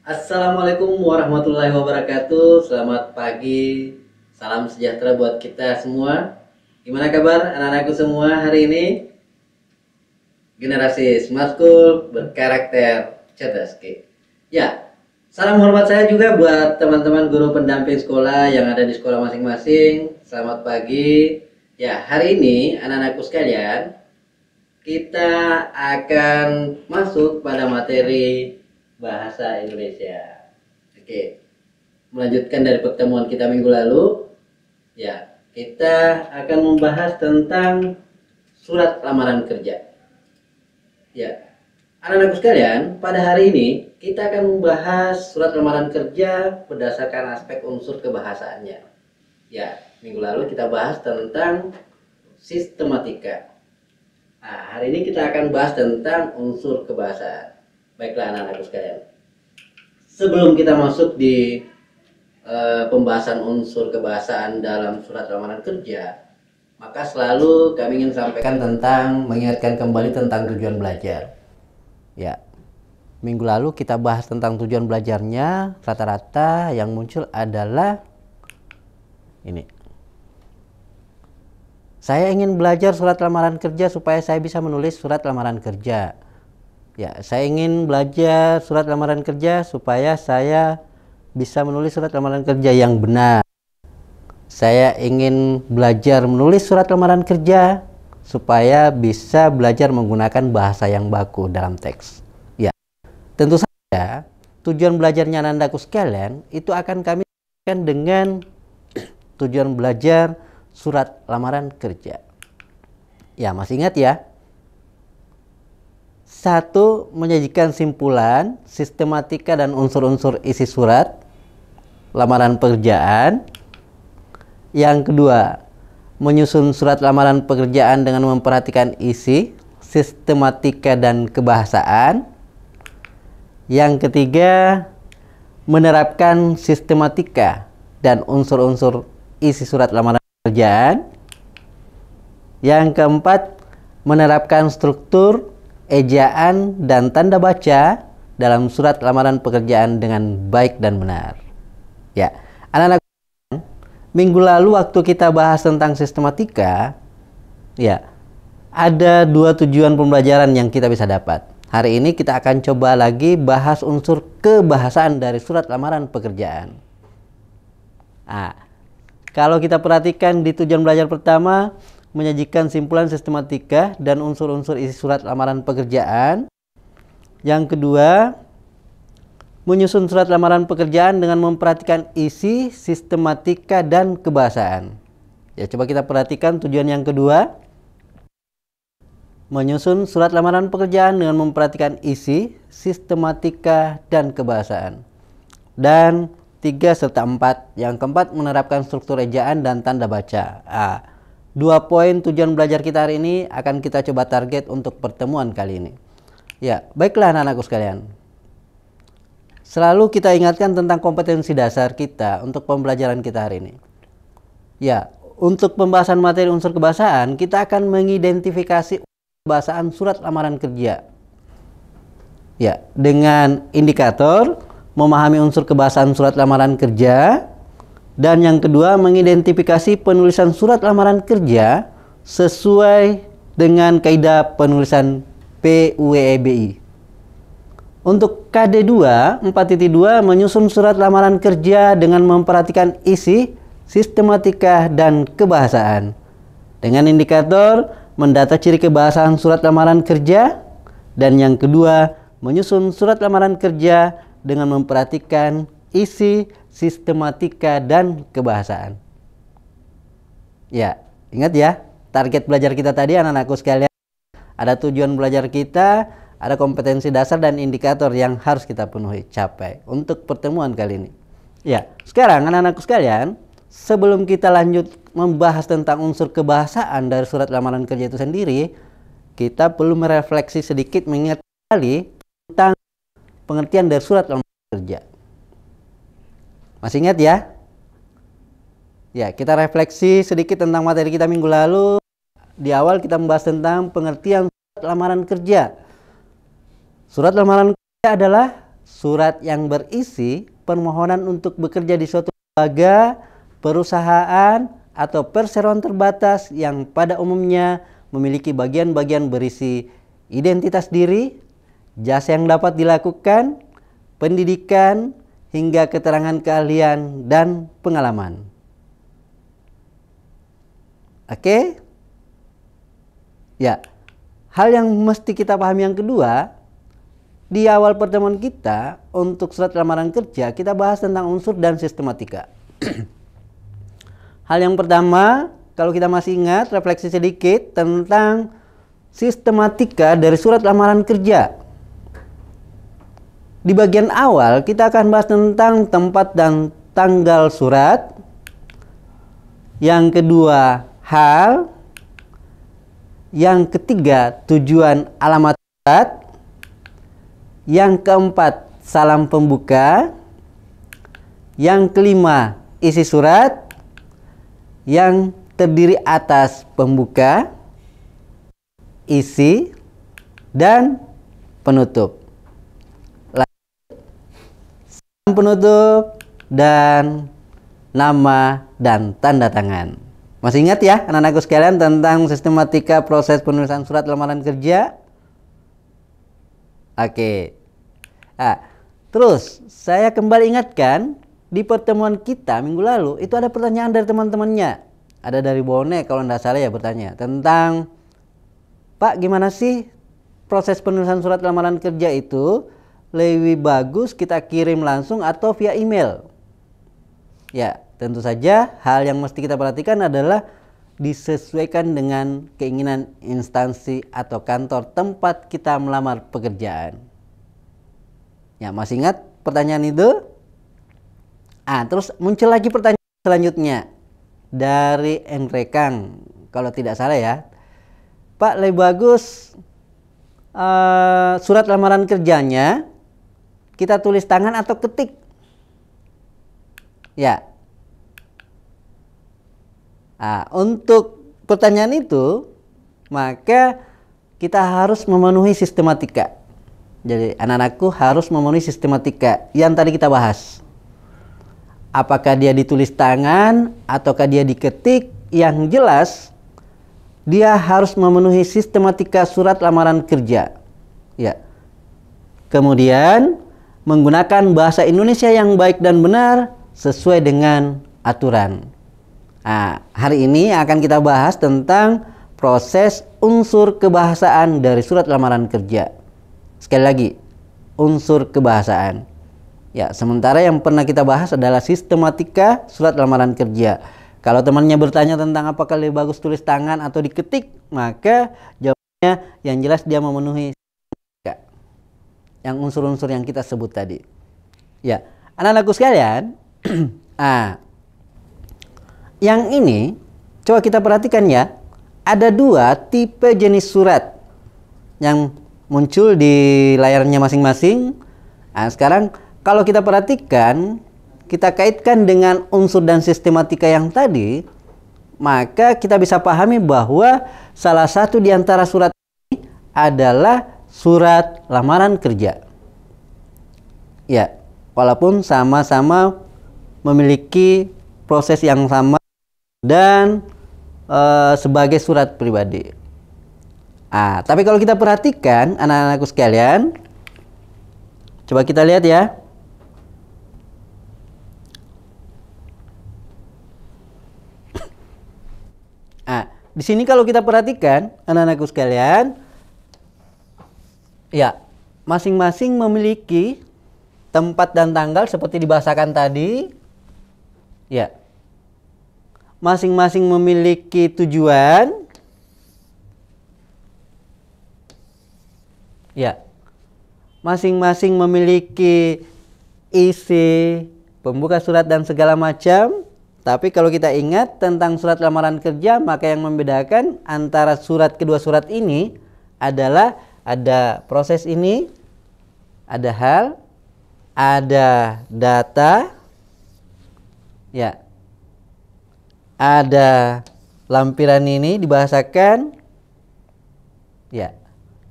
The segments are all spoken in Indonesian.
Assalamualaikum warahmatullahi wabarakatuh. Selamat pagi. Salam sejahtera buat kita semua. Gimana kabar anak-anakku semua hari ini? Generasi Smart School berkarakter cerdas. Ya, salam hormat saya juga buat teman-teman guru pendamping sekolah yang ada di sekolah masing-masing. Selamat pagi. Ya, hari ini anak-anakku sekalian, kita akan masuk pada materi bahasa Indonesia. Oke, melanjutkan dari pertemuan kita minggu lalu, ya, kita akan membahas tentang surat lamaran kerja. Ya, anak-anakku sekalian, pada hari ini kita akan membahas surat lamaran kerja berdasarkan aspek unsur kebahasaannya. Ya, minggu lalu kita bahas tentang sistematika. Nah, hari ini kita akan bahas tentang unsur kebahasaan. Baiklah anak-anakku sekalian, sebelum kita masuk di pembahasan unsur kebahasaan dalam surat lamaran kerja, maka selalu kami ingin sampaikan tentang mengingatkan kembali tentang tujuan belajar. Ya, minggu lalu kita bahas tentang tujuan belajarnya, rata-rata yang muncul adalah ini. Saya ingin belajar surat lamaran kerja supaya saya bisa menulis surat lamaran kerja. Ya, saya ingin belajar surat lamaran kerja supaya saya bisa menulis surat lamaran kerja yang benar. Saya ingin belajar menulis surat lamaran kerja supaya bisa belajar menggunakan bahasa yang baku dalam teks. Ya, tentu saja tujuan belajarnya anak-anakku sekalian itu akan kami lakukan dengan tujuan belajar surat lamaran kerja. Ya, masih ingat ya? 1. Menyajikan simpulan, sistematika dan unsur-unsur isi surat lamaran pekerjaan. Yang kedua, menyusun surat lamaran pekerjaan dengan memperhatikan isi, sistematika dan kebahasaan. Yang ketiga, menerapkan sistematika dan unsur-unsur isi surat lamaran pekerjaan. Yang keempat, menerapkan struktur, ejaan dan tanda baca dalam surat lamaran pekerjaan dengan baik dan benar. Ya, anak-anak, minggu lalu waktu kita bahas tentang sistematika, ya, ada 2 tujuan pembelajaran yang kita bisa dapat. Hari ini kita akan coba lagi bahas unsur kebahasaan dari surat lamaran pekerjaan. Nah, kalau kita perhatikan di tujuan belajar pertama, menyajikan simpulan sistematika dan unsur-unsur isi surat lamaran pekerjaan. Yang kedua, menyusun surat lamaran pekerjaan dengan memperhatikan isi, sistematika dan kebahasaan. Ya, coba kita perhatikan tujuan yang kedua. Menyusun surat lamaran pekerjaan dengan memperhatikan isi, sistematika dan kebahasaan. Dan 3 serta 4. Yang keempat, menerapkan struktur ejaan dan tanda baca. 2 poin tujuan belajar kita hari ini akan kita coba target untuk pertemuan kali ini. Ya, baiklah anak-anakku sekalian. Selalu kita ingatkan tentang kompetensi dasar kita untuk pembelajaran kita hari ini. Ya, untuk pembahasan materi unsur kebahasaan, kita akan mengidentifikasi kebahasaan surat lamaran kerja. Ya, dengan indikator memahami unsur kebahasaan surat lamaran kerja. Dan yang kedua, mengidentifikasi penulisan surat lamaran kerja sesuai dengan kaidah penulisan PUEBI. Untuk KD2 4.2, menyusun surat lamaran kerja dengan memperhatikan isi, sistematika dan kebahasaan. Dengan indikator mendata ciri kebahasaan surat lamaran kerja. Dan yang kedua, menyusun surat lamaran kerja dengan memperhatikan isi, sistematika dan kebahasaan. Ya, ingat ya, target belajar kita tadi anak-anakku sekalian. Ada tujuan belajar kita, ada kompetensi dasar dan indikator yang harus kita penuhi, capai untuk pertemuan kali ini. Ya, sekarang anak-anakku sekalian, sebelum kita lanjut membahas tentang unsur kebahasaan dari surat lamaran kerja itu sendiri, kita perlu merefleksi sedikit mengingat kembali tentang pengertian dari surat lamaran kerja. Masih ingat ya? Ya, kita refleksi sedikit tentang materi kita minggu lalu. Di awal kita membahas tentang pengertian surat lamaran kerja. Surat lamaran kerja adalah surat yang berisi permohonan untuk bekerja di suatu lembaga, perusahaan, atau perseroan terbatas yang pada umumnya memiliki bagian-bagian berisi identitas diri, jasa yang dapat dilakukan, pendidikan, hingga keterangan keahlian dan pengalaman. Oke? Ya, hal yang mesti kita pahami yang kedua, di awal pertemuan kita untuk surat lamaran kerja, kita bahas tentang unsur dan sistematika. Hal yang pertama, kalau kita masih ingat, refleksi sedikit tentang sistematika dari surat lamaran kerja. Di bagian awal kita akan bahas tentang tempat dan tanggal surat. Yang kedua, hal. Yang ketiga, tujuan alamat surat. Yang keempat, salam pembuka. Yang kelima, isi surat yang terdiri atas pembuka, isi, dan penutup. Salam penutup dan nama dan tanda tangan. Masih ingat ya anak-anakku sekalian tentang sistematika proses penulisan surat lamaran kerja? Oke. Nah, terus saya kembali ingatkan di pertemuan kita minggu lalu itu ada pertanyaan dari teman-temannya. Ada dari Bone kalau tidak salah ya bertanya tentang, Pak, gimana sih proses penulisan surat lamaran kerja itu? Lebih bagus kita kirim langsung atau via email? Ya, tentu saja hal yang mesti kita perhatikan adalah disesuaikan dengan keinginan instansi atau kantor tempat kita melamar pekerjaan. Ya, masih ingat pertanyaan itu? Terus muncul lagi pertanyaan selanjutnya dari Engrekang, kalau tidak salah ya. Pak, lebih bagus surat lamaran kerjanya kita tulis tangan atau ketik? Ya. Untuk pertanyaan itu, maka kita harus memenuhi sistematika. Jadi anak-anakku harus memenuhi sistematika yang tadi kita bahas. Apakah dia ditulis tangan ataukah dia diketik? Yang jelas dia harus memenuhi sistematika surat lamaran kerja. Ya. Kemudian menggunakan bahasa Indonesia yang baik dan benar sesuai dengan aturan. Hari ini akan kita bahas tentang proses unsur kebahasaan dari surat lamaran kerja. Sekali lagi, unsur kebahasaan. Ya, sementara yang pernah kita bahas adalah sistematika surat lamaran kerja. Kalau temannya bertanya tentang apakah lebih bagus tulis tangan atau diketik, maka jawabannya yang jelas dia memenuhi yang unsur-unsur yang kita sebut tadi. Ya, anak-anakku sekalian, yang ini coba kita perhatikan ya. Ada dua tipe jenis surat yang muncul di layarnya masing-masing. Sekarang kalau kita perhatikan, kita kaitkan dengan unsur dan sistematika yang tadi, maka kita bisa pahami bahwa salah satu di antara surat ini adalah surat lamaran kerja. Ya, walaupun sama-sama memiliki proses yang sama dan sebagai surat pribadi. Tapi kalau kita perhatikan anak-anakku sekalian, coba kita lihat ya. Di sini kalau kita perhatikan anak-anakku sekalian, ya, masing-masing memiliki tempat dan tanggal seperti dibahasakan tadi. Ya. Masing-masing memiliki tujuan. Ya. Masing-masing memiliki isi, pembuka surat dan segala macam. Tapi kalau kita ingat tentang surat lamaran kerja, maka yang membedakan antara kedua surat ini adalah ada proses ini, ada hal, ada data, ya, ada lampiran ini dibahasakan, ya.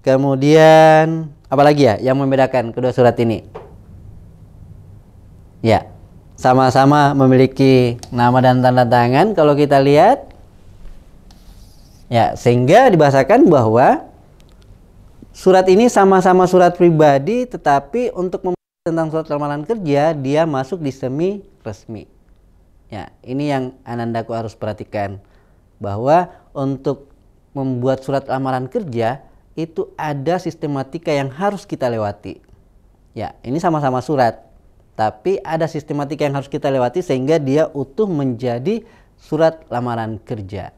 Kemudian apa lagi ya yang membedakan kedua surat ini? Ya, sama-sama memiliki nama dan tanda tangan kalau kita lihat. Ya, sehingga dibahasakan bahwa surat ini sama-sama surat pribadi, tetapi untuk membahas tentang surat lamaran kerja, dia masuk di semi resmi. Ya, ini yang Anandaku harus perhatikan, bahwa untuk membuat surat lamaran kerja itu ada sistematika yang harus kita lewati. Ya, ini sama-sama surat, tapi ada sistematika yang harus kita lewati sehingga dia utuh menjadi surat lamaran kerja.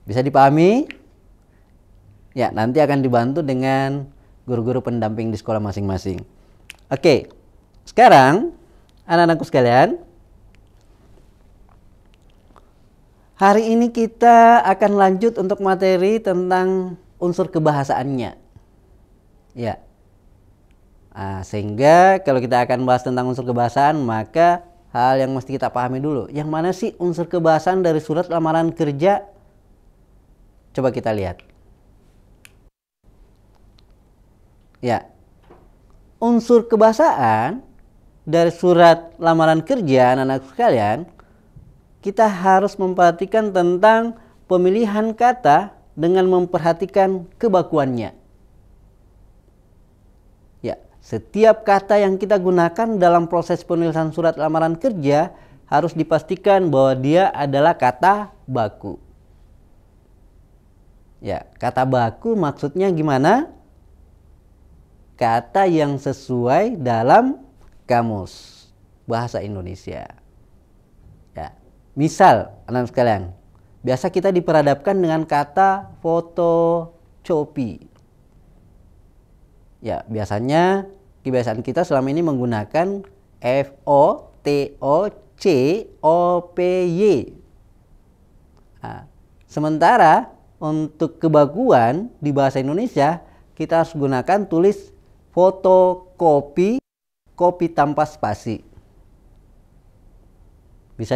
Bisa dipahami? Ya, nanti akan dibantu dengan guru-guru pendamping di sekolah masing-masing. Oke, sekarang anak-anakku sekalian, hari ini kita akan lanjut untuk materi tentang unsur kebahasaannya. Ya. Nah, sehingga kalau kita akan bahas tentang unsur kebahasaan, maka hal yang mesti kita pahami dulu, yang mana sih unsur kebahasaan dari surat lamaran kerja? Coba kita lihat. Ya. Unsur kebahasaan dari surat lamaran kerja anak-anak sekalian, kita harus memperhatikan tentang pemilihan kata dengan memperhatikan kebakuannya. Ya, setiap kata yang kita gunakan dalam proses penulisan surat lamaran kerja harus dipastikan bahwa dia adalah kata baku. Ya, kata baku maksudnya gimana? Kata yang sesuai dalam kamus bahasa Indonesia. Ya. Misal, anak sekalian, biasa kita diperhadapkan dengan kata fotokopi. Ya, biasanya kebiasaan kita selama ini menggunakan FOTOCOPY. Nah, sementara untuk kebakuan di bahasa Indonesia kita harus gunakan tulis fotokopi, kopi tanpa spasi. Bisa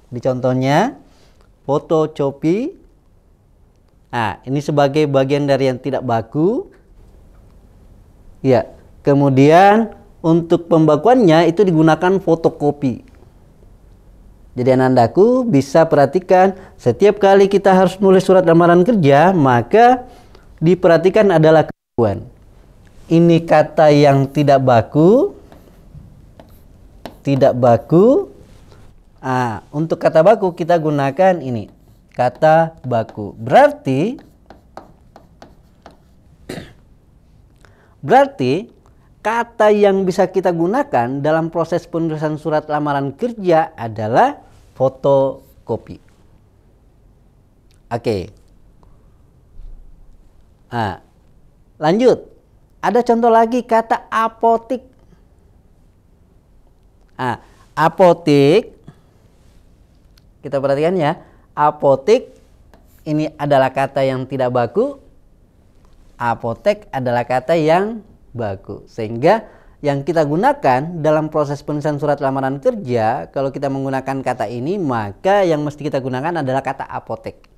di contohnya fotokopi. Nah, ini sebagai bagian dari yang tidak baku. Ya, kemudian untuk pembakuannya itu digunakan fotokopi. Jadi anandaku bisa perhatikan setiap kali kita harus nulis surat lamaran kerja, maka diperhatikan adalah kebakuan. Ini kata yang tidak baku. Tidak baku. Nah, untuk kata baku kita gunakan ini, kata baku. Berarti kata yang bisa kita gunakan dalam proses penulisan surat lamaran kerja adalah fotokopi. Oke. Nah, lanjut. Ada contoh lagi kata apotik. Nah, apotik, kita perhatikan ya, apotik ini adalah kata yang tidak baku, apotek adalah kata yang baku. Sehingga yang kita gunakan dalam proses penulisan surat lamaran kerja, kalau kita menggunakan kata ini, maka yang mesti kita gunakan adalah kata apotek.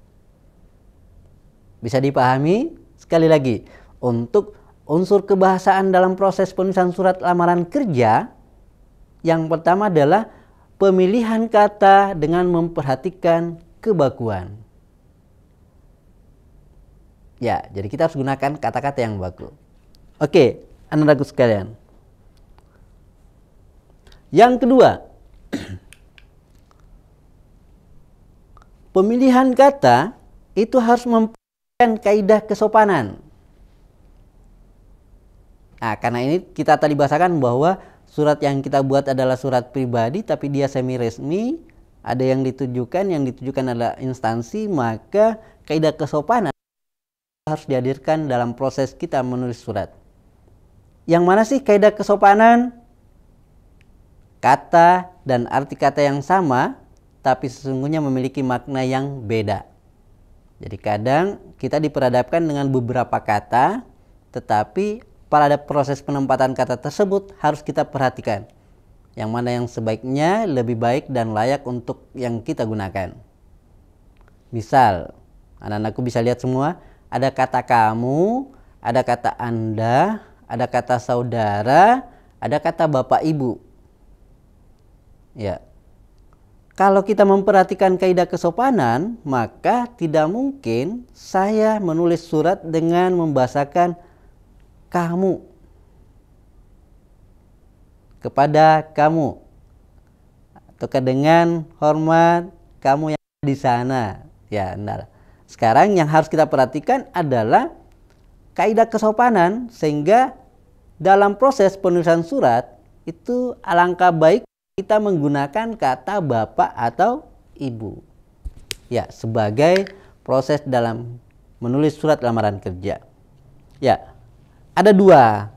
Bisa dipahami? Sekali lagi, untuk unsur kebahasaan dalam proses penulisan surat lamaran kerja, yang pertama adalah pemilihan kata dengan memperhatikan kebakuan. Ya, jadi kita harus gunakan kata-kata yang baku. Oke, anak-anakku sekalian. Yang kedua, pemilihan kata itu harus memperhatikan kaidah kesopanan. Nah, karena ini kita tadi bahasakan bahwa surat yang kita buat adalah surat pribadi, tapi dia semi resmi, ada yang ditujukan adalah instansi, maka kaidah kesopanan harus dihadirkan dalam proses kita menulis surat. Yang mana sih kaidah kesopanan? Kata dan arti kata yang sama, tapi sesungguhnya memiliki makna yang beda. Jadi kadang kita diperhadapkan dengan beberapa kata, tetapi pada proses penempatan kata tersebut harus kita perhatikan yang mana yang sebaiknya lebih baik dan layak untuk yang kita gunakan. Misal, anak-anakku bisa lihat semua, ada kata kamu, ada kata Anda, ada kata saudara, ada kata bapak ibu. Ya. Kalau kita memperhatikan kaidah kesopanan, maka tidak mungkin saya menulis surat dengan membahasakan kamu kepada kamu, atau dengan hormat kamu yang di sana. Ya, nah. Sekarang yang harus kita perhatikan adalah kaidah kesopanan, sehingga dalam proses penulisan surat itu alangkah baik kita menggunakan kata bapak atau ibu. Ya, sebagai proses dalam menulis surat lamaran kerja. Ya, ada dua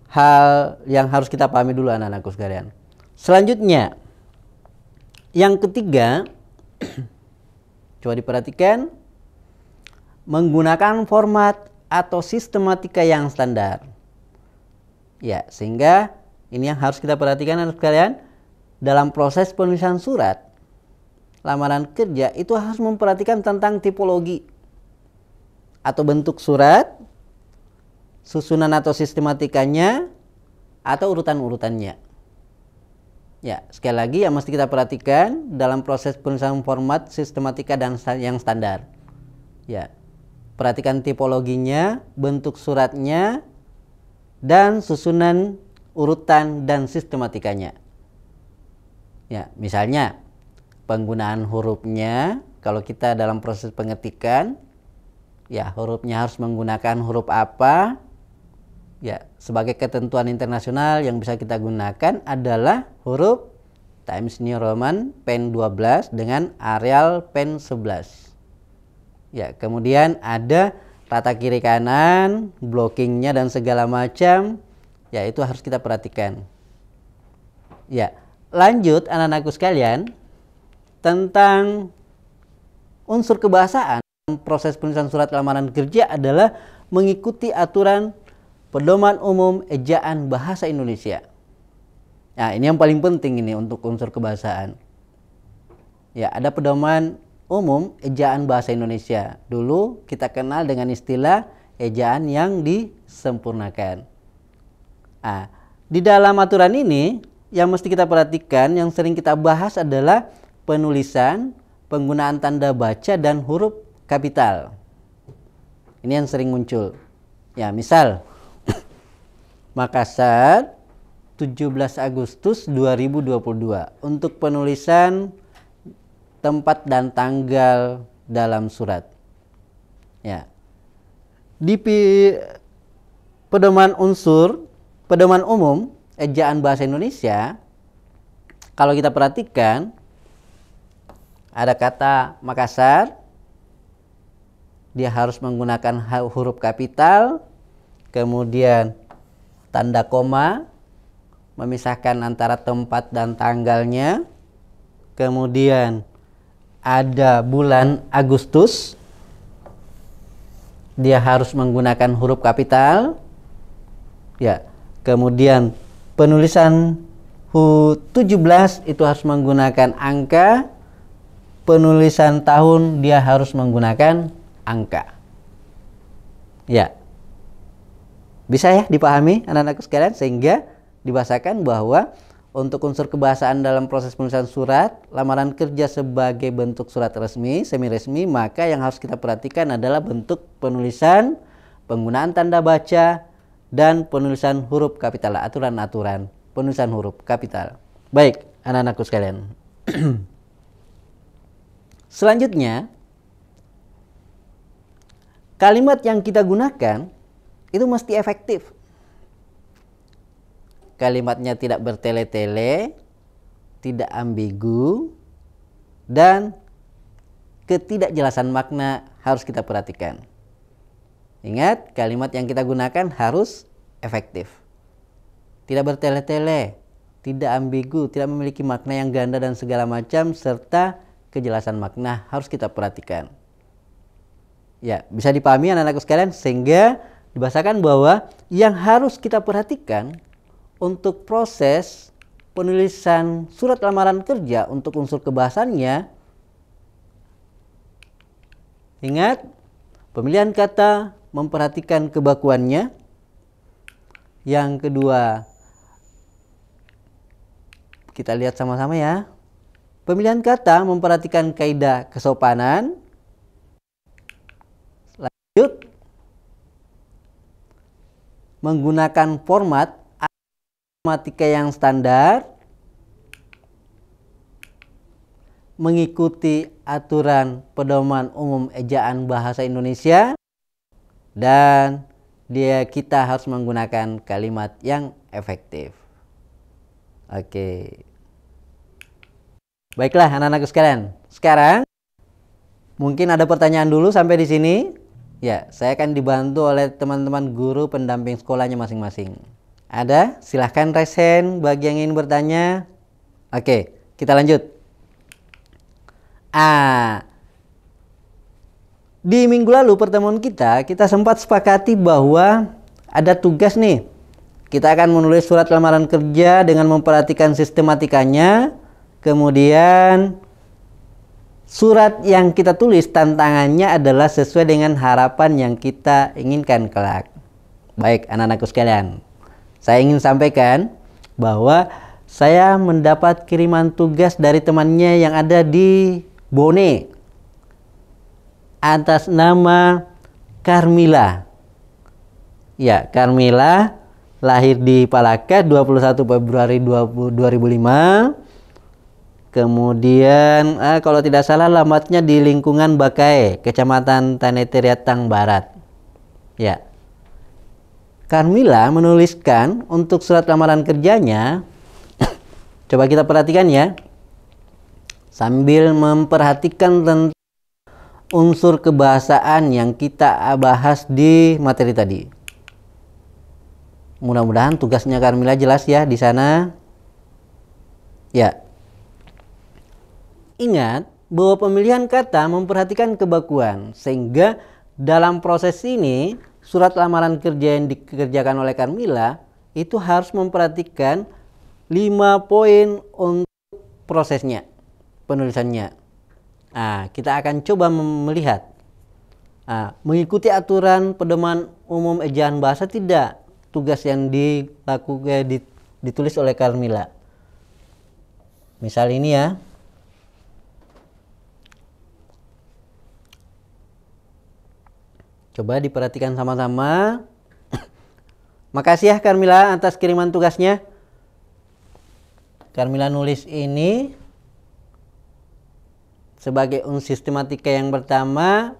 hal yang harus kita pahami dulu anak-anakku sekalian. Selanjutnya, yang ketiga, coba diperhatikan, menggunakan format atau sistematika yang standar. Ya, sehingga ini yang harus kita perhatikan anak sekalian, dalam proses penulisan surat lamaran kerja itu harus memperhatikan tentang tipologi atau bentuk surat, susunan atau sistematikanya, atau urutan-urutannya. Ya, sekali lagi yang mesti kita perhatikan dalam proses penulisan format, sistematika, dan yang standar. Ya, perhatikan tipologinya, bentuk suratnya, dan susunan urutan dan sistematikanya. Ya, misalnya penggunaan hurufnya, kalau kita dalam proses pengetikan, ya hurufnya harus menggunakan huruf apa? Ya, sebagai ketentuan internasional yang bisa kita gunakan adalah huruf Times New Roman pen 12 dengan Arial pen 11. Ya, kemudian ada rata kiri kanan, blockingnya dan segala macam. Ya, itu harus kita perhatikan. Ya, lanjut anak-anakku sekalian, tentang unsur kebahasaan proses penulisan surat lamaran kerja adalah mengikuti aturan Pedoman Umum Ejaan Bahasa Indonesia. Nah, ini yang paling penting ini untuk unsur kebahasaan. Ya, ada Pedoman Umum Ejaan Bahasa Indonesia. Dulu kita kenal dengan istilah ejaan yang disempurnakan. Nah, di dalam aturan ini yang mesti kita perhatikan, yang sering kita bahas adalah penulisan, penggunaan tanda baca, dan huruf kapital. Ini yang sering muncul. Ya, misal Makassar 17 Agustus 2022 untuk penulisan tempat dan tanggal dalam surat. Ya. Di Pedoman Umum Ejaan Bahasa Indonesia, kalau kita perhatikan ada kata Makassar, dia harus menggunakan huruf kapital, kemudian tanda koma memisahkan antara tempat dan tanggalnya, kemudian ada bulan Agustus, dia harus menggunakan huruf kapital. Ya, kemudian penulisan 17 itu harus menggunakan angka, penulisan tahun dia harus menggunakan angka. Ya, bisa ya dipahami anak-anakku sekalian, sehingga dibahasakan bahwa untuk unsur kebahasaan dalam proses penulisan surat lamaran kerja sebagai bentuk surat resmi, semi resmi, maka yang harus kita perhatikan adalah bentuk penulisan, penggunaan tanda baca, dan penulisan huruf kapital, aturan-aturan penulisan huruf kapital. Baik, anak-anakku sekalian. Selanjutnya, kalimat yang kita gunakan itu mesti efektif. Kalimatnya tidak bertele-tele, tidak ambigu, dan ketidakjelasan makna harus kita perhatikan. Ingat, kalimat yang kita gunakan harus efektif. Tidak bertele-tele, tidak ambigu, tidak memiliki makna yang ganda dan segala macam, serta kejelasan makna harus kita perhatikan. Ya, bisa dipahami anak-anakku sekalian, sehingga dibahasakan bahwa yang harus kita perhatikan untuk proses penulisan surat lamaran kerja untuk unsur kebahasannya, ingat, pemilihan kata, memperhatikan kebakuannya. Yang kedua, Kita lihat sama-sama ya. Pemilihan kata memperhatikan kaidah kesopanan. Lanjut. Menggunakan format gramatika yang standar. Mengikuti aturan pedoman umum ejaan bahasa Indonesia. Dan kita harus menggunakan kalimat yang efektif. Oke. Baiklah anak-anakku sekalian. Sekarang mungkin ada pertanyaan dulu sampai di sini. Ya, saya akan dibantu oleh teman-teman guru pendamping sekolahnya masing-masing. Ada? Silahkan raise hand bagi yang ingin bertanya. Oke, kita lanjut. Di minggu lalu pertemuan kita sempat sepakati bahwa ada tugas nih. Kita akan menulis surat lamaran kerja dengan memperhatikan sistematikanya. Kemudian surat yang kita tulis tantangannya adalah sesuai dengan harapan yang kita inginkan kelak. Baik anak-anakku sekalian, saya ingin sampaikan bahwa saya mendapat kiriman tugas dari temannya yang ada di Bone atas nama Carmila. Ya, Carmila lahir di Palaka 21 Februari 2005. Kemudian kalau tidak salah alamatnya di lingkungan Bakae, Kecamatan Tanetiriatang Barat. Ya. Carmila menuliskan untuk surat lamaran kerjanya. Coba kita perhatikan ya. Sambil memperhatikan tentang unsur kebahasaan yang kita bahas di materi tadi. Mudah-mudahan tugasnya Carmila jelas ya di sana. Ya. Ingat bahwa pemilihan kata memperhatikan kebakuan, sehingga dalam proses ini surat lamaran kerja yang dikerjakan oleh Carmila itu harus memperhatikan 5 poin untuk prosesnya, penulisannya. Kita akan coba melihat mengikuti aturan pedoman umum ejaan bahasa tidak tugas yang ditulis oleh Carmila. Misal ini ya. Coba diperhatikan sama-sama. Makasih ya Carmila atas kiriman tugasnya. Carmila nulis ini sebagai sistematika yang pertama,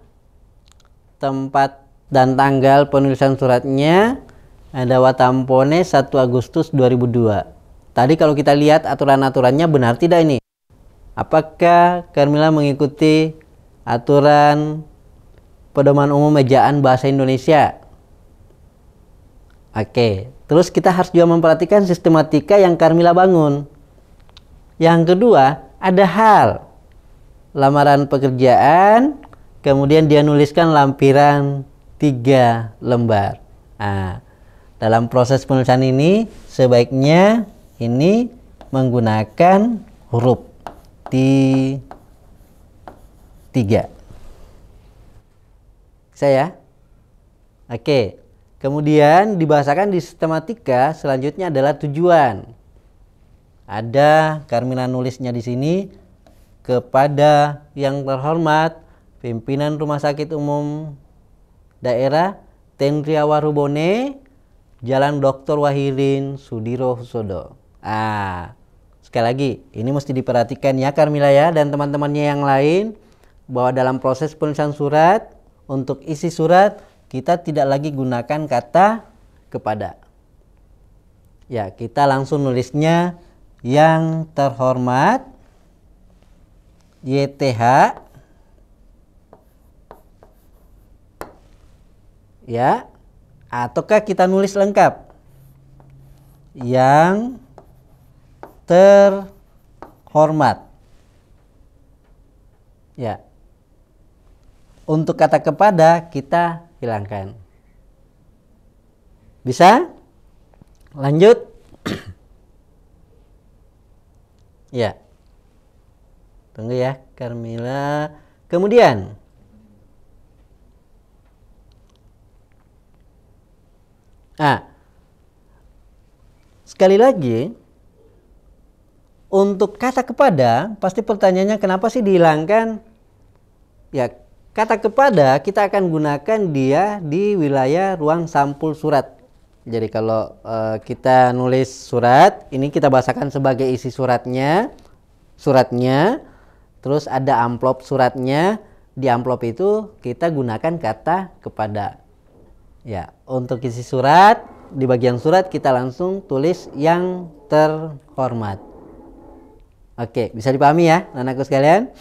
tempat dan tanggal penulisan suratnya ada Watampone 1 Agustus 2002. Tadi kalau kita lihat aturan-aturannya benar tidak ini? Apakah Carmila mengikuti aturan pedoman umum ejaan bahasa Indonesia? Oke, terus kita harus juga memperhatikan sistematika yang Carmila bangun. Yang kedua, ada hal lamaran pekerjaan, kemudian dia nuliskan lampiran 3 lembar. Dalam proses penulisan ini sebaiknya ini menggunakan huruf T3. Saya. Oke. Kemudian dibahasakan di sistematika selanjutnya adalah tujuan. Ada Carmila nulisnya di sini kepada yang terhormat pimpinan Rumah Sakit Umum Daerah Tenriawaru Bone, Jalan Dr. Wahidin Sudiro Husodo. Sekali lagi, ini mesti diperhatikan ya Carmila ya dan teman-temannya yang lain bahwa dalam proses penulisan surat untuk isi surat kita tidak lagi gunakan kata kepada. Ya, kita langsung nulisnya yang terhormat YTH ya, ataukah kita nulis lengkap yang terhormat ya. Untuk kata kepada kita hilangkan. Bisa? Lanjut. Ya. Tunggu ya Carmila. Kemudian sekali lagi Untuk kata kepada, pasti pertanyaannya kenapa sih dihilangkan? Ya, kata kepada kita akan gunakan dia di wilayah ruang sampul surat. Jadi kalau kita nulis surat, ini kita bahasakan sebagai isi suratnya, terus ada amplop suratnya. Di amplop itu kita gunakan kata kepada. Ya, untuk isi surat, di bagian surat kita langsung tulis yang terhormat. Oke, bisa dipahami ya, anakku sekalian.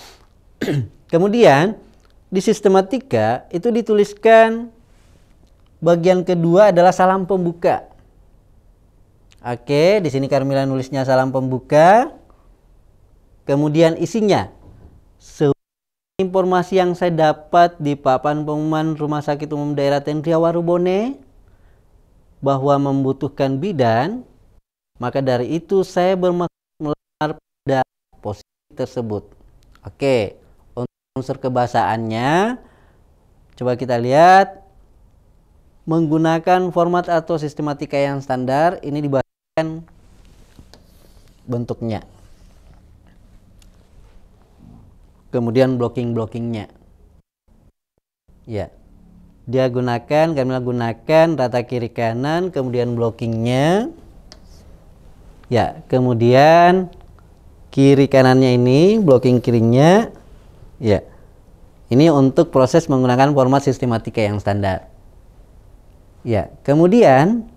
Kemudian di sistematika itu dituliskan bagian kedua adalah salam pembuka. Oke, di sini Karmila nulisnya salam pembuka. Kemudian isinya, informasi yang saya dapat di papan pengumuman Rumah Sakit Umum Daerah Tendria Warubone bahwa membutuhkan bidan, maka dari itu saya bermaksud melamar pada posisi tersebut. Oke, untuk unsur kebahasaannya, coba kita lihat menggunakan format atau sistematika yang standar. Ini dibahasakan bentuknya, kemudian blocking-blockingnya. Ya, dia gunakan, kami gunakan rata kiri kanan, kemudian blockingnya. Ya, kemudian kiri kanannya ini, blocking kirinya. Ya, ini untuk proses menggunakan format sistematika yang standar. Ya, kemudian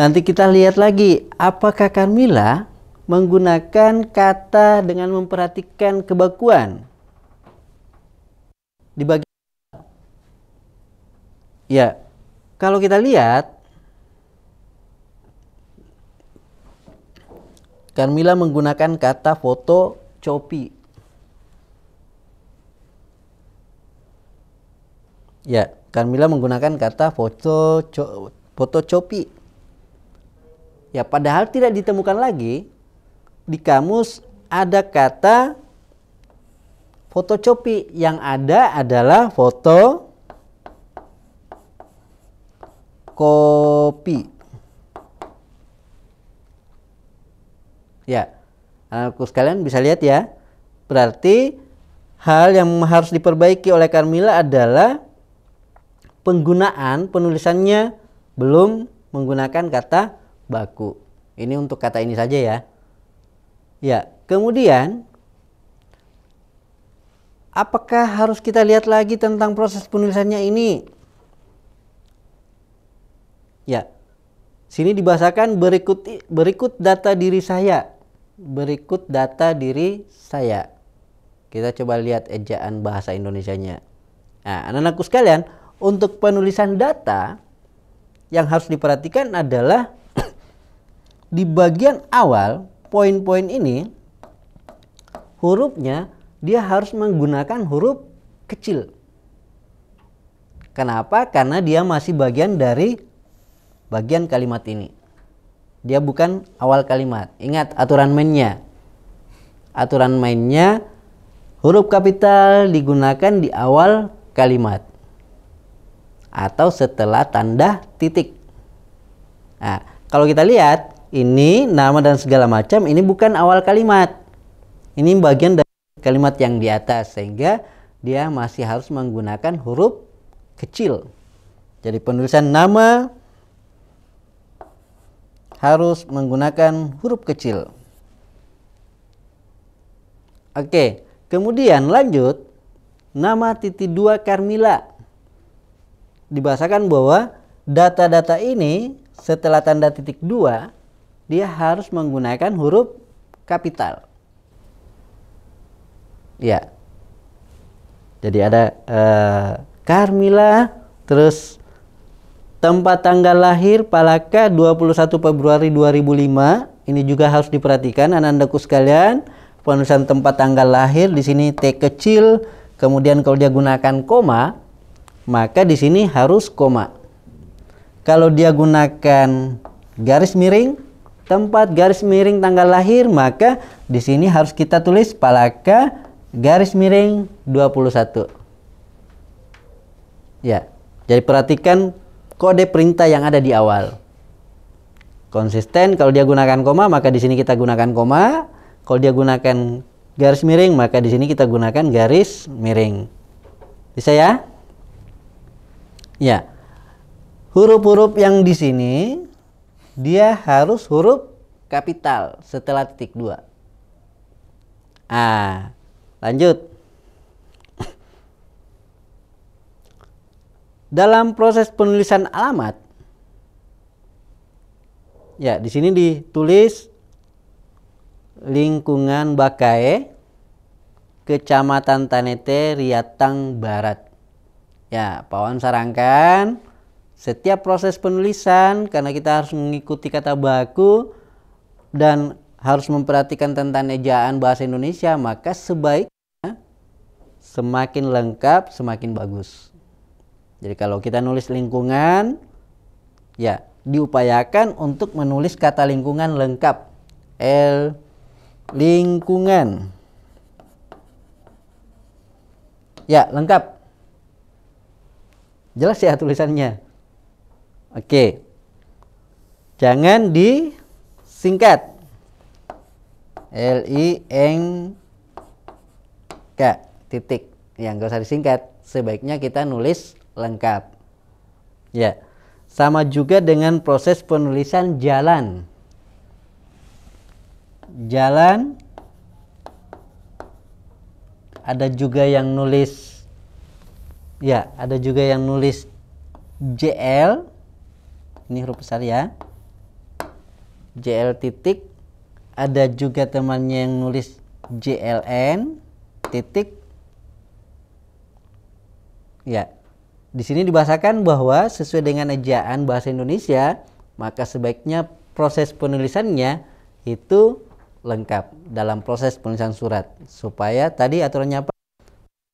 nanti kita lihat lagi apakah Karmila menggunakan kata dengan memperhatikan kebakuan di bagian. Ya, kalau kita lihat Karmila menggunakan kata foto copi. Ya, Karmila menggunakan kata foto copi. Ya, padahal tidak ditemukan lagi di kamus ada kata fotokopi. Yang ada adalah foto kopi. Ya, anakku sekalian bisa lihat ya. Berarti hal yang harus diperbaiki oleh Karmila adalah penggunaan penulisannya belum menggunakan kata baku. Ini untuk kata ini saja ya. Ya, kemudian apakah harus kita lihat lagi tentang proses penulisannya ini? Ya, sini dibahasakan berikut data diri saya. Berikut data diri saya. Kita coba lihat ejaan bahasa Indonesianya. Nah, anak-anakku sekalian, untuk penulisan data yang harus diperhatikan adalah di bagian awal poin-poin ini hurufnya dia harus menggunakan huruf kecil. Kenapa? Karena dia masih bagian dari bagian kalimat ini. Dia bukan awal kalimat. Ingat aturan mainnya. Aturan mainnya huruf kapital digunakan di awal kalimat atau setelah tanda titik. Nah, kalau kita lihat ini nama dan segala macam ini bukan awal kalimat. Ini bagian dari kalimat yang di atas sehingga dia masih harus menggunakan huruf kecil. Jadi penulisan nama harus menggunakan huruf kecil. Oke, kemudian lanjut nama titik 2 Karmila. Dibahasakan bahwa data-data ini setelah tanda titik 2 dia harus menggunakan huruf kapital. Ya. Jadi ada Karmila, terus tempat tanggal lahir Palaka 21 Februari 2005. Ini juga harus diperhatikan anak-anakku sekalian. Penulisan tempat tanggal lahir di sini T kecil, kemudian kalau dia gunakan koma, maka di sini harus koma. Kalau dia gunakan garis miring, tempat garis miring tanggal lahir, maka di sini harus kita tulis Palaka garis miring 21. Ya. Jadi perhatikan kode perintah yang ada di awal. Konsisten, kalau dia gunakan koma, maka di sini kita gunakan koma. Kalau dia gunakan garis miring, maka di sini kita gunakan garis miring. Bisa ya? Ya. Huruf-huruf yang di sini dia harus huruf kapital setelah titik 2. Lanjut. Dalam proses penulisan alamat, ya, di sini ditulis lingkungan Bakae, Kecamatan Tanete, Riatang Barat. Ya, Pak Wan sarankan setiap proses penulisan, karena kita harus mengikuti kata baku dan harus memperhatikan tentang ejaan bahasa Indonesia, maka sebaiknya semakin lengkap semakin bagus. Jadi kalau kita nulis lingkungan, ya diupayakan untuk menulis kata lingkungan lengkap. Lingkungan. Ya, lengkap. Jelas ya tulisannya. Oke. Jangan disingkat. LINK titik. Yang enggak usah disingkat. Sebaiknya kita nulis lengkap. Ya. Sama juga dengan proses penulisan jalan. Jalan. Ada juga yang nulis, ya, ada juga yang nulis JL. Ini huruf besar ya. JL titik. Ada juga temannya yang nulis JLN titik. Ya. Di sini dibahasakan bahwa sesuai dengan ejaan bahasa Indonesia, maka sebaiknya proses penulisannya itu lengkap dalam proses penulisan surat, supaya tadi aturannya apa?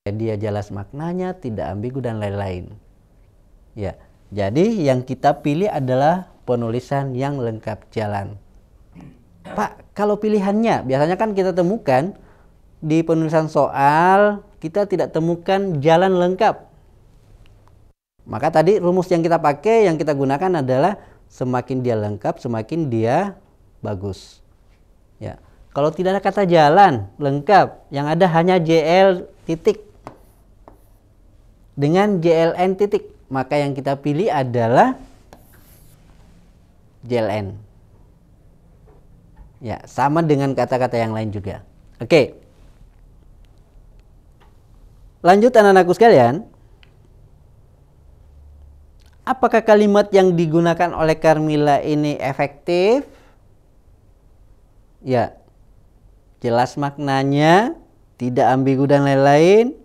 Dia jelas maknanya, tidak ambigu dan lain-lain. Ya, jadi yang kita pilih adalah penulisan yang lengkap jalan. Pak, kalau pilihannya biasanya kan kita temukan di penulisan soal kita tidak temukan jalan lengkap. Maka tadi rumus yang kita pakai, yang kita gunakan adalah semakin dia lengkap, semakin dia bagus. Ya, kalau tidak ada kata jalan lengkap, yang ada hanya JL titik dengan JLN titik, maka yang kita pilih adalah JLN. Ya, sama dengan kata-kata yang lain juga. Oke. Lanjut anak-anakku sekalian. Apakah kalimat yang digunakan oleh Carmila ini efektif? Ya, jelas maknanya, tidak ambigu dan lain-lain.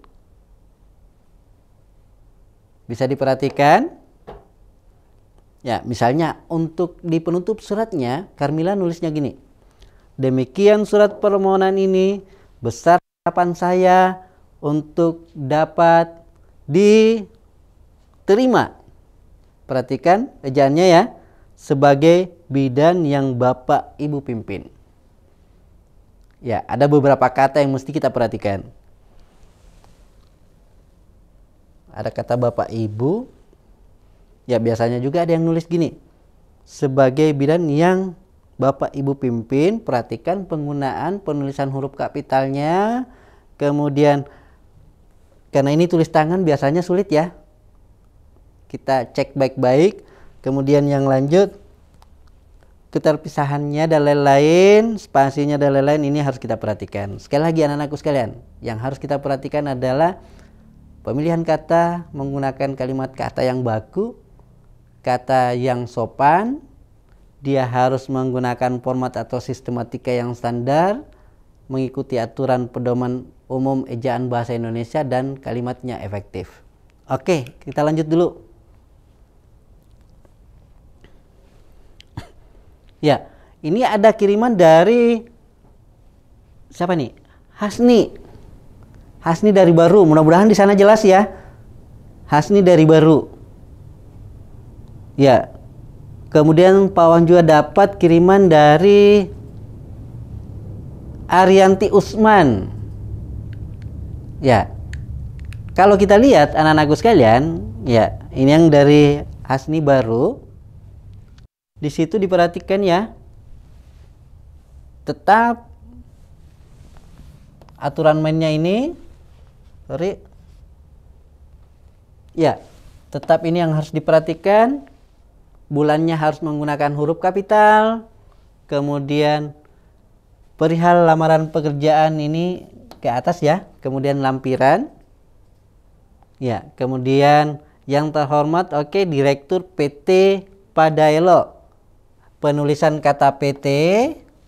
Bisa diperhatikan. Ya, misalnya untuk di penutup suratnya, Carmila nulisnya gini. Demikian surat permohonan ini, besar harapan saya untuk dapat diterima. Perhatikan ejaannya ya, sebagai bidan yang Bapak Ibu pimpin. Ya, ada beberapa kata yang mesti kita perhatikan. Ada kata Bapak Ibu. Ya, biasanya juga ada yang nulis gini. Sebagai bidan yang Bapak Ibu pimpin, perhatikan penggunaan penulisan huruf kapitalnya. Kemudian, karena ini tulis tangan biasanya sulit ya. Kita cek baik-baik. Kemudian yang lanjut, keterpisahannya dan lain-lain, spasinya dan lain-lain, ini harus kita perhatikan. Sekali lagi anak-anakku sekalian, yang harus kita perhatikan adalah pemilihan kata menggunakan kalimat kata yang baku, kata yang sopan, dia harus menggunakan format atau sistematika yang standar, mengikuti aturan pedoman umum ejaan bahasa Indonesia, dan kalimatnya efektif. Oke, kita lanjut dulu. Ya, ini ada kiriman dari siapa nih? Hasni. Hasni dari Baru. Mudah-mudahan di sana jelas ya. Hasni dari Baru. Ya. Kemudian Pak Wan juga dapat kiriman dari Arianti Usman. Ya. Kalau kita lihat anak-anakku sekalian, ya, ini yang dari Hasni Baru. Di situ diperhatikan ya, tetap aturan mainnya ini, sorry, ya, tetap ini yang harus diperhatikan. Bulannya harus menggunakan huruf kapital. Kemudian perihal lamaran pekerjaan ini ke atas ya, kemudian lampiran. Ya, kemudian yang terhormat, oke, Direktur PT Padaelo. Penulisan kata PT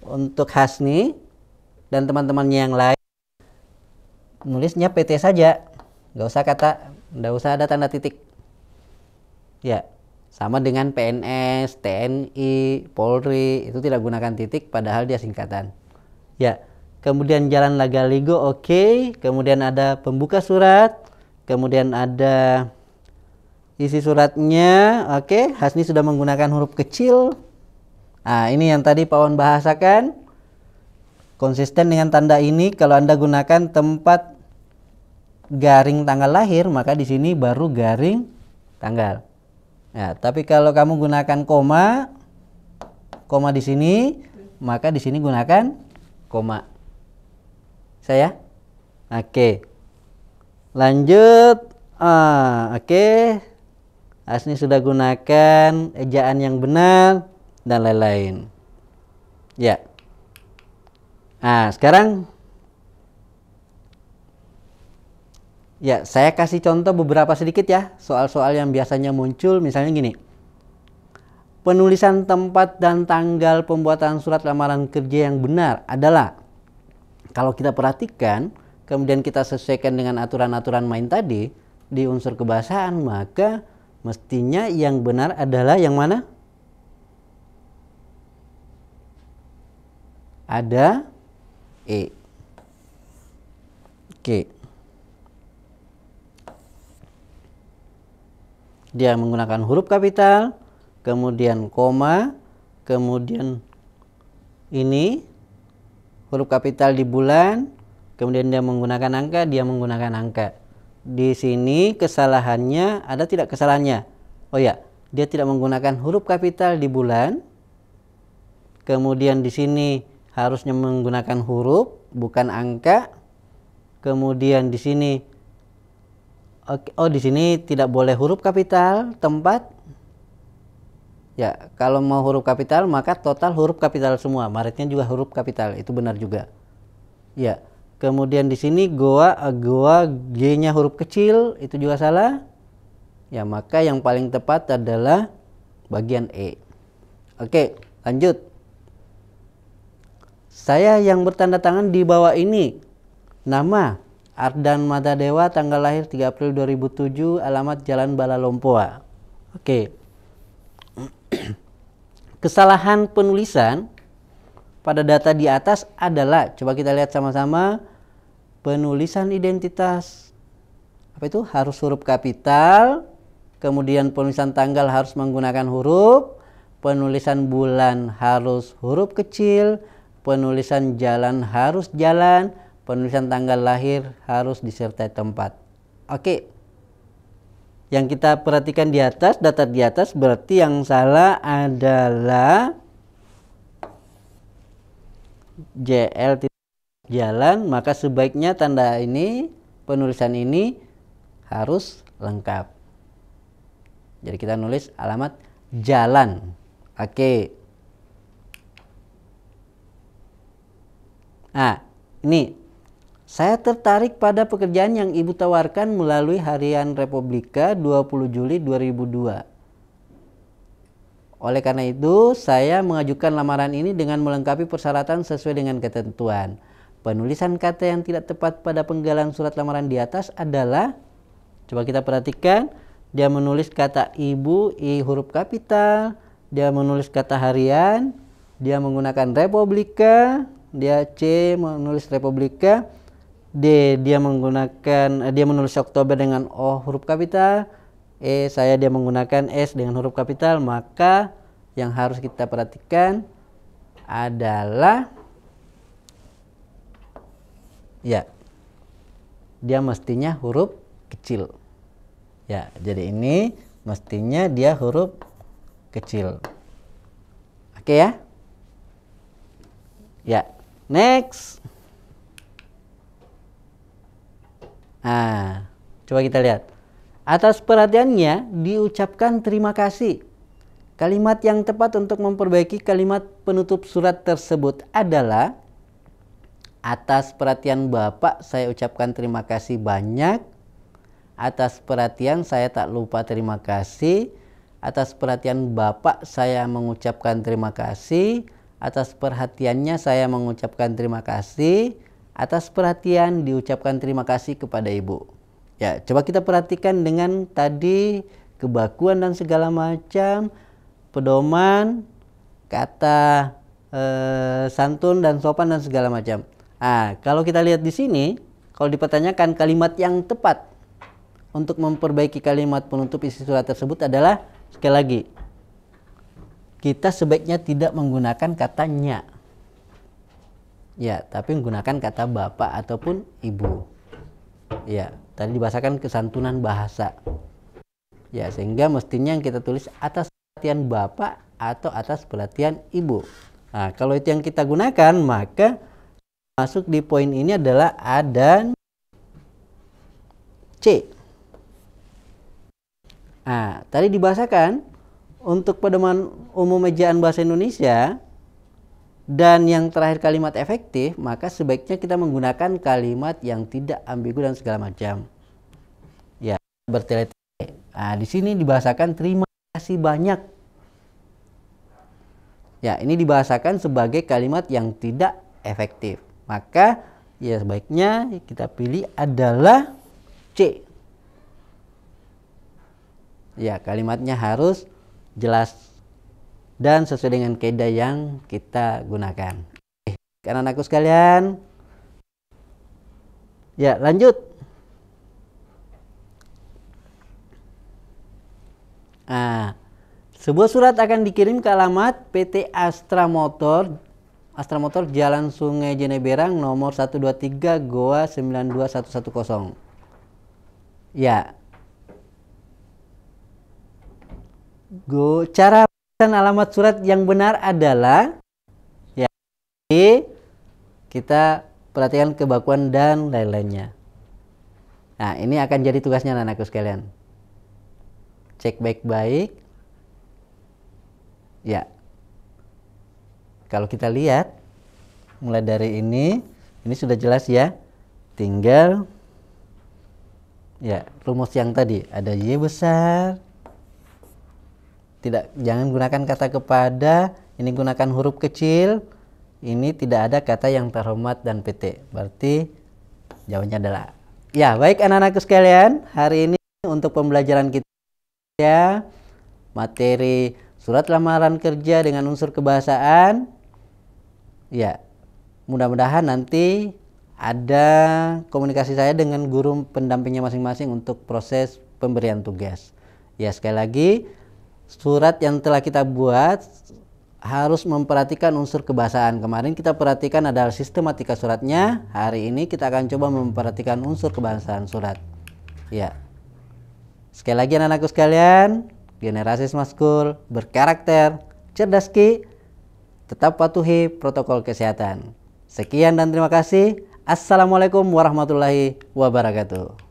untuk Hasni dan teman-temannya yang lain, nulisnya PT saja, nggak usah ada tanda titik. Ya, sama dengan PNS, TNI, Polri, itu tidak gunakan titik padahal dia singkatan. Ya, kemudian Jalan Lagaligo, oke. Kemudian ada pembuka surat, kemudian ada isi suratnya, oke. Hasni sudah menggunakan huruf kecil. Nah, ini yang tadi Pak Wan bahasakan. Konsisten dengan tanda ini, kalau Anda gunakan tempat garing tanggal lahir, maka di sini baru garing tanggal. Ya, tapi kalau kamu gunakan koma di sini, maka di sini gunakan koma. Saya? Oke. Lanjut. Oke. Hasni sudah gunakan ejaan yang benar dan lain-lain. Ya. Nah, sekarang ya, saya kasih contoh beberapa sedikit ya, soal-soal yang biasanya muncul, misalnya gini. Penulisan tempat dan tanggal pembuatan surat lamaran kerja yang benar adalah, kalau kita perhatikan, kemudian kita sesuaikan dengan aturan-aturan main tadi, di unsur kebahasaan, maka mestinya yang benar adalah yang mana? Ada E. Oke. Dia menggunakan huruf kapital, kemudian koma, kemudian ini huruf kapital di bulan, kemudian dia menggunakan angka, dia menggunakan angka. Di sini kesalahannya, ada tidak kesalahannya? Oh ya, dia tidak menggunakan huruf kapital di bulan. Kemudian di sini harusnya menggunakan huruf, bukan angka. Kemudian di sini, oh, di sini tidak boleh huruf kapital tempat. Ya, kalau mau huruf kapital maka total huruf kapital semua. Maretnya juga huruf kapital, itu benar juga. Ya, kemudian di sini goa G-nya huruf kecil, itu juga salah. Ya, maka yang paling tepat adalah bagian E. Oke, lanjut. Saya yang bertanda tangan di bawah ini, nama Ardan Madadewa, tanggal lahir 3 April 2007, alamat Jalan Balalompoa. Oke. Kesalahan penulisan pada data di atas adalah, coba kita lihat sama-sama, penulisan identitas. Apa itu? Harus huruf kapital, kemudian penulisan tanggal harus menggunakan huruf, penulisan bulan harus huruf kecil, penulisan jalan harus jalan, penulisan tanggal lahir harus disertai tempat. Oke. Yang kita perhatikan di atas, data di atas, berarti yang salah adalah JL jalan, maka sebaiknya tanda ini, penulisan ini harus lengkap. Jadi kita nulis alamat jalan. Oke. Nah, ini saya tertarik pada pekerjaan yang Ibu tawarkan melalui Harian Republika 20 Juli 2002. Oleh karena itu, saya mengajukan lamaran ini dengan melengkapi persyaratan sesuai dengan ketentuan. Penulisan kata yang tidak tepat pada penggalan surat lamaran di atas adalah, coba kita perhatikan, dia menulis kata ibu, I huruf kapital, dia menulis kata harian, dia menggunakan Republika, dia C menulis Republika, D dia menulis Oktober dengan O huruf kapital, dia menggunakan S dengan huruf kapital. Maka yang harus kita perhatikan adalah, ya, dia mestinya huruf kecil. Ya, jadi ini mestinya dia huruf kecil. Oke ya. Ya, next. Nah, coba kita lihat. Atas perhatiannya diucapkan terima kasih. Kalimat yang tepat untuk memperbaiki kalimat penutup surat tersebut adalah: atas perhatian Bapak saya ucapkan terima kasih banyak. Atas perhatian saya tak lupa terima kasih. Atas perhatian Bapak saya mengucapkan terima kasih. Atas perhatiannya saya mengucapkan terima kasih. Atas perhatian diucapkan terima kasih kepada Ibu. Ya, coba kita perhatikan dengan tadi kebakuan dan segala macam, pedoman, kata santun dan sopan dan segala macam. Nah, kalau kita lihat di sini, kalau dipertanyakan kalimat yang tepat untuk memperbaiki kalimat penutup isi surat tersebut adalah, sekali lagi, kita sebaiknya tidak menggunakan katanya. Ya, tapi menggunakan kata Bapak ataupun Ibu. Ya, tadi dibahasakan kesantunan bahasa. Ya, sehingga mestinya yang kita tulis atas perhatian Bapak atau atas perhatian Ibu. Nah, kalau itu yang kita gunakan, maka masuk di poin ini adalah A dan C. Nah, tadi dibahasakan untuk pedoman umum ejaan bahasa Indonesia dan yang terakhir kalimat efektif, maka sebaiknya kita menggunakan kalimat yang tidak ambigu dan segala macam. Ya, bertele-tele. Nah, di sini dibahasakan terima kasih banyak. Ya, ini dibahasakan sebagai kalimat yang tidak efektif. Maka ya sebaiknya kita pilih adalah C. Ya, kalimatnya harus jelas dan sesuai dengan kaidah yang kita gunakan. Karena anakku sekalian, ya lanjut. Nah, sebuah surat akan dikirim ke alamat PT Astra Motor Jalan Sungai Jeneberang nomor 123 Goa 92110. Ya. Cara dan alamat surat yang benar adalah, ya, kita perhatikan kebakuan dan lain-lainnya. Nah, ini akan jadi tugasnya anak-anakku sekalian. Cek baik-baik. Ya, kalau kita lihat mulai dari ini sudah jelas ya. Tinggal ya rumus yang tadi, ada Y besar. Jangan gunakan kata kepada, ini gunakan huruf kecil, ini tidak ada kata yang terhormat dan PT. Berarti jawabannya adalah ya. Baik anak-anakku sekalian, hari ini untuk pembelajaran kita ya, materi surat lamaran kerja dengan unsur kebahasaan. Ya, mudah-mudahan nanti ada komunikasi saya dengan guru pendampingnya masing-masing untuk proses pemberian tugas. Ya, sekali lagi, surat yang telah kita buat harus memperhatikan unsur kebahasaan. Kemarin kita perhatikan adalah sistematika suratnya. Hari ini kita akan coba memperhatikan unsur kebahasaan surat. Ya. Sekali lagi anak-anakku sekalian, generasi Smart School berkarakter cerdas ki, tetap patuhi protokol kesehatan. Sekian dan terima kasih. Assalamualaikum warahmatullahi wabarakatuh.